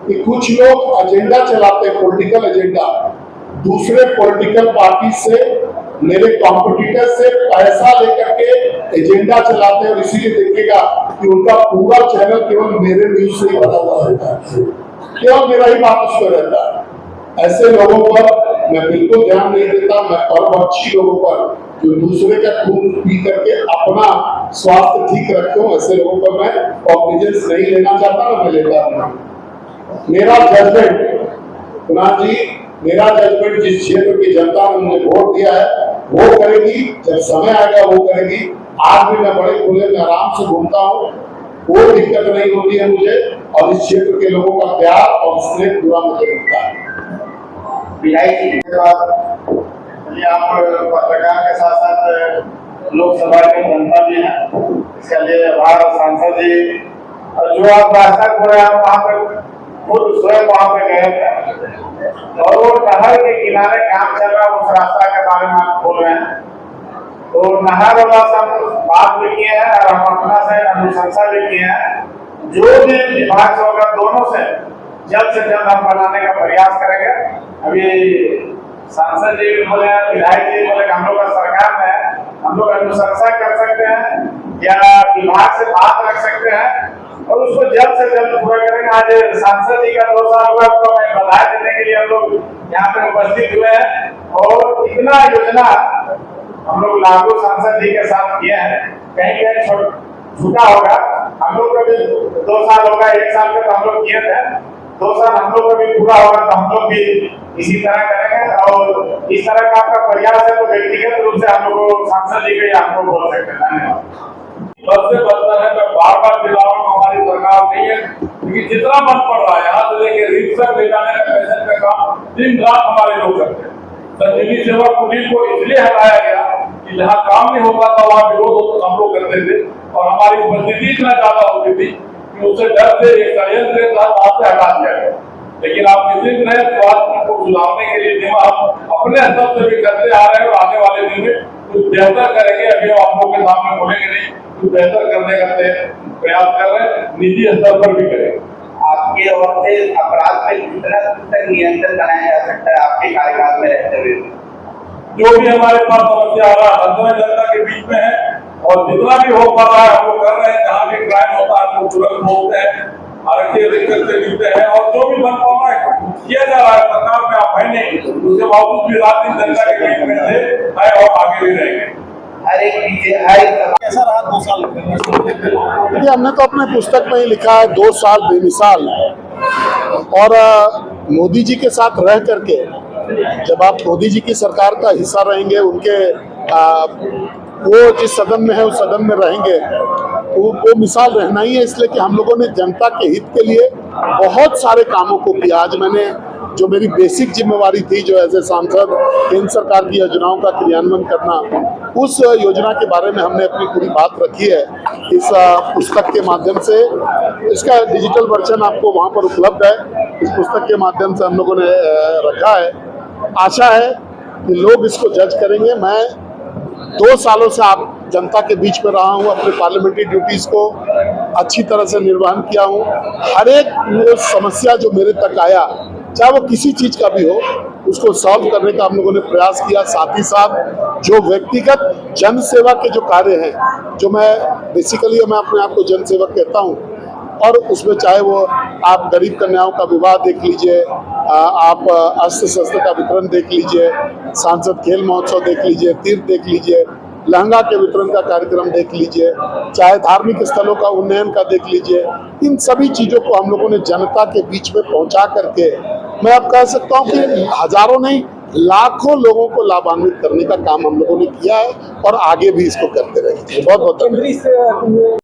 कि कुछ लोग एजेंडा चलाते, पॉलिटिकल एजेंडा, दूसरे पॉलिटिकल पार्टी से, मेरे कॉम्पिटिटर से पैसा लेकर के एजेंडा चलाते हैं। और इसीलिए देखिएगा कि उनका पूरा चैनल केवल मेरे न्यूज से ही भरा हुआ रहता है, केवल मेरा ही बात उस पर रहता है। ऐसे लोगों पर मैं बिल्कुल ध्यान नहीं देता। मैं परमपक्षी लोगों पर, जो दूसरे का खून पी करके अपना स्वास्थ्य ठीक रखते हो, ऐसे लोगों पर मैं कॉग्निजेंस नहीं लेना चाहता, ना मैं लेता हूं। मेरा जजमेंट, कुणाल जी, मेरा जजमेंट जिस क्षेत्र की जनता ने मुझे वोट दिया है वो करेगी, जब समय आएगा वो करेगी। आज भी मैं बड़े खुले में आराम से घूमता हूँ, कोई दिक्कत नहीं होती है मुझे, और इस क्षेत्र के लोगों का प्यार और स्नेह पूरा मुझे मिलता है। आप पत्रकार के साथ साथ लोकसभा के जनता भी हैं, इसके लिए आभार। सांसद जी, जो आप रास्ता खोल रहे हैं, वहाँ पर खुद स्वयं वहाँ पे गए थे और वो नहर के किनारे काम चल रहा है, उस रास्ता के बारे में आप बोल रहे हैं। तो नहर वाला सब बात भी किए हैं और हम अपना से अनुशंसा भी किए हैं। जो भी विभाग से होगा, दोनों से जल्द हम बनाने का प्रयास करेंगे। अभी सांसद जी भी बोले, विधायक जी बोले, हम लोग का सरकार में हम लोग अनुशंसा कर सकते हैं या विभाग से बात रख सकते हैं और उसको जल्द से जल्द पूरा करेंगे। आज सांसद जी का 2 साल हुआ, तो मैं बधाई देने के लिए हम लोग यहाँ पे उपस्थित हुए हैं। और इतना योजना हम लोग लागू सांसद जी के साथ किए हैं, कहीं कहीं छूटा होगा। हम लोग का भी 2 साल होगा, 1 साल का तो हम लोग किए थे, 2 साल हम लोग का भी पूरा होगा तो हम लोग भी इसी तरह करेंगे। और इस तरह का आपका प्रयास है तो व्यक्तिगत रूप से हम लोग सांसद जी के आपको बोल सकते हैं। धन्यवाद। सबसे बदतर है, मैं बार-बार चिल्ला रहा हूँ, हमारी सरकार नहीं है, क्योंकि जितना मन पड़ रहा है यहाँ से लेके रिक्शा ले जाने का पैसे का काम दिन रात हमारे लोग करते हैं। संजीवनी सेवा कुटीर को इसलिए हटाया गया कि जहाँ काम नहीं होता था वहाँ विरोध हम लोग करते थे और हमारी उपस्थिति इतना ज्यादा होती थी कि उससे डर से एक षड्यंत्र के साथ आपसे हटा दिया गया। लेकिन आप निश्चित रहे, स्वास्थ्य को सुधारने के लिए जो हम अपने स्तर से भी करते आ रहे हैं और आने वाले दिन में कुछ बेहतर करेंगे। अभी हम आप लोग के सामने बोलेंगे नहीं, कुछ बेहतर करने का प्रयास कर रहे हैं, निजी स्तर पर भी करेंगे। आपके ओर से अपराध पे कितना तक नियंत्रण बनाया जा सकता है आपके कार्यकाल में रहते हुए? जो भी हमारे पास समस्या आ रहा है हर जनता के बीच में है और जितना भी हो पा रहा है हम लोग कर रहे हैं। जहाँ भी क्राइम होता है हम लोग तुरंत बोलते हैं, आरक्षी अधिकृत से मिलते हैं और जो भी बन पा रहा है किया जा रहा है। सरकार में आप है नहीं, उसके बावजूद भी रात दिन जनता के बीच में थे है और आगे भी रहेंगे। कैसा रहा 2 साल? देखिए, हमने तो अपने पुस्तक में ही लिखा है 2 साल बेमिसाल। और मोदी जी के साथ रह करके, जब आप मोदी जी की सरकार का हिस्सा रहेंगे, उनके वो जिस सदन में है उस सदन में रहेंगे, वो मिसाल रहना ही है। इसलिए कि हम लोगों ने जनता के हित के लिए बहुत सारे कामों को किया। आज मैंने जो मेरी बेसिक जिम्मेवारी थी, जो एज ए सांसद केंद्र सरकार की योजनाओं का क्रियान्वयन करना, उस योजना के बारे में हमने अपनी पूरी बात रखी है इस पुस्तक के माध्यम से। इसका डिजिटल वर्जन आपको वहाँ पर उपलब्ध है। इस पुस्तक के माध्यम से हम लोगों ने रखा है। आशा है कि लोग इसको जज करेंगे। मैं 2 सालों से आप जनता के बीच में रहा हूं, अपने पार्लियामेंट्री ड्यूटीज को अच्छी तरह से निर्वहन किया हूं। हर एक वो समस्या जो मेरे तक आया, चाहे वो किसी चीज का भी हो, उसको सॉल्व करने का हम लोगों ने प्रयास किया। साथ ही साथ जो व्यक्तिगत जन सेवा के जो कार्य हैं, जो मैं बेसिकली मैं अपने आप को जन सेवक कहता हूं, और उसमें चाहे वो आप गरीब कन्याओं का विवाह देख लीजिए, आप अस्त्र शस्त्र का वितरण देख लीजिए, सांसद खेल महोत्सव देख लीजिए, तीर्थ देख लीजिए, लहंगा के वितरण का कार्यक्रम देख लीजिए, चाहे धार्मिक स्थलों का उन्नयन का देख लीजिए। इन सभी चीजों को हम लोगों ने जनता के बीच में पहुंचा करके, मैं अब कह सकता हूं कि हजारों नहीं लाखों लोगों को लाभान्वित करने का काम हम लोगों ने किया है और आगे भी इसको करते रहेंगे। बहुत बहुत धन्यवाद।